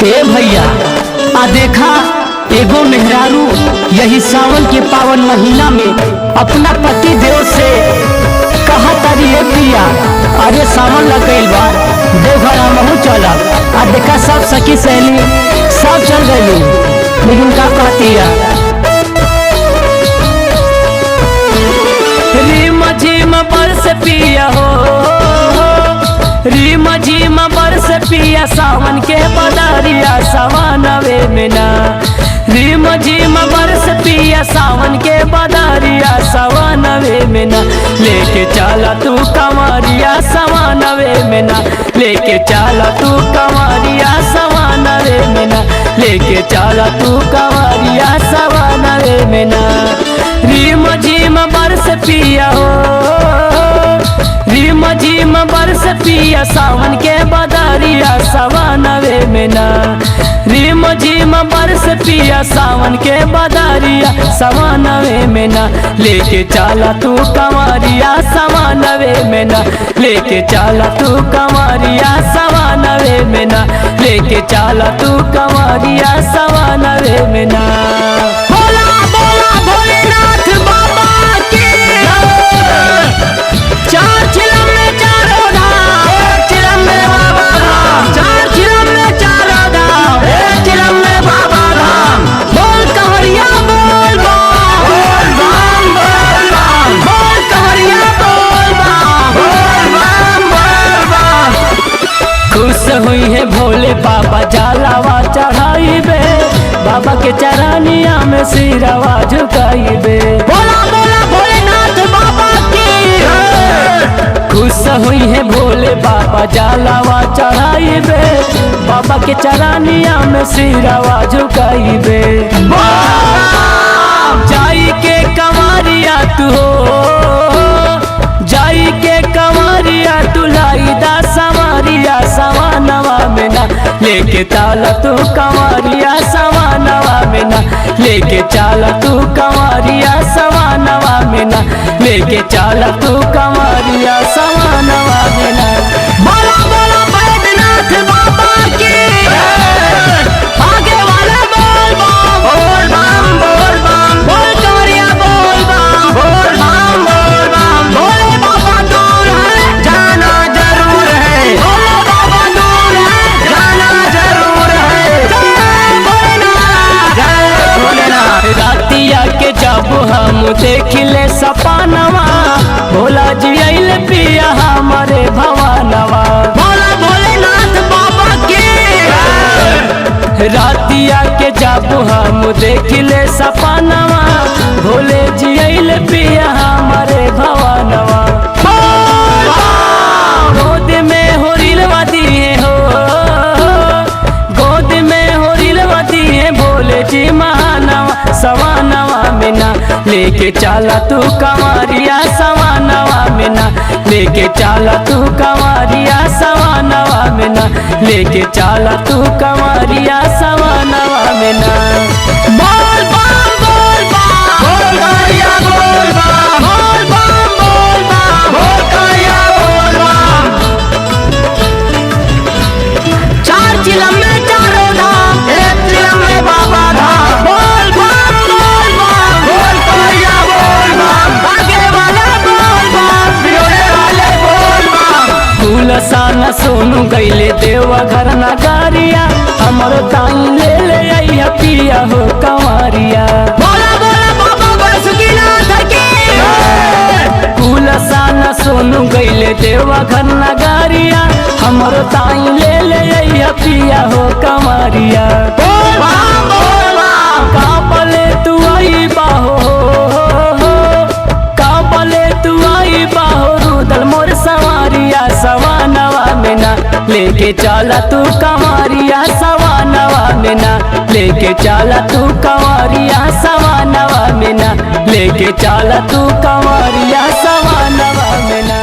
ए भैया आ देखा एगो मेहरारू यही सावन के पावन महीना में अपना पति देव से कहा तारी ए पिया अरे सावन लग गइल बा देवघर हमहू चलब। आ देखा सब सखी सहेली सब चल गई लेकिन का कहती है रीम झीम बरस पिया हो रीम झीम बरस पिया सावन के बदरिया सवानवे में ना रीम झीम बरस पिया सावन के बदरिया सवानवे में ना लेके चला तू कमरिया सवानवे में ना लेके चला तू कमरिया सवानवे में ना लेके चला तू कमरिया सवानवे में ना रीम झीम बरस पिया हो रीम झीम बरस पिया सावन के बदरिया सवानवे में ना रीम झीम बरस पिया सावन के बदरिया सवानवे में ना लेके चला तू कमरिया सवानवे में ना लेके चला तू कमरिया सवानवे में ना लेके चला तू कमरिया सवानवे में ना बोला बोला भोलेनाथ बाबा की चार चिलम में चारों धाम एक चिलम में बाबा धाम चार चिलम में चारों धाम एक चिलम में बाबा धाम बोल कहरिया बोल बम बोल कहरिया बोल बम खुश हुई है भोले बाबा जलावा चढ़ाई बे बाबा के चरनिया में सिरवा झुकाई बे बोला बोला भोलेनाथ बाबा की खुश हुई है भोले बाबा जलावा चढ़ाई बे बाबा के चरनिया में सिरवा झुकाई बे जाई के कमरिया तू हो जाई के कमरिया तू लाई दा सवारिया सवानवा में ना लेके चला तू कमरिया सवानवा में ना लेके चला तू कमरिया सवानवा में ना लेके चला तू कमरिया सवानवा में ना बोला बोला बैद्यनाथ बाबा की आगे वाला बोल बम बोल कहरिया बोल बम भोले बाबा दूर है जाना जरूर है भोले बाबा दूर है जाना जरूर है जय भोलेनाथ रातिया के जब हम देख ले सपनवा भोला जी आइल पिया हमारे भवानवा भोला भोलेनाथ बाबा की रातिया के जब हम देख ले सपनवा भोले जी आइल पिया हमारे भवानवा गोद में हो रिलवा दिए हो गोद में हो रिलवा दिए भोले जी महानवा सवानवा में ना लेके चला तू कमरिया सवानवा में ना लेके चला तू कमरिया सवानवा में ना लेके चला तू कमरिया सवानवा में ना बोल बम बोल कहरिया बोल बम बोल कहरिया बोल बम चार चिलम में चारों धाम एक चिलम में बाबा धाम बोल कहरिया बोल बम आगे वाला बोल बम पियोरे वाले बोल बम फूल साना सोनू गईले देवा घर नगारिया हमर ताई ले ले आइया पिया हो कंवरिया बोला बोला बाबा बासुकीनाथ की फूल साना सोनू गईले देवा घर नगारिया हमर ताई ले ले आइया पिया हो कंवरिया बोल काबले तू आई बाहो काबले तू आई बाहो रुदल मोर सवारिया सवानवा में ना लेके चला तू कमरिया सवानवा में ना लेके चला तू कमरिया सवानवा में ना लेके चला तू कमरिया सवानवा में ना।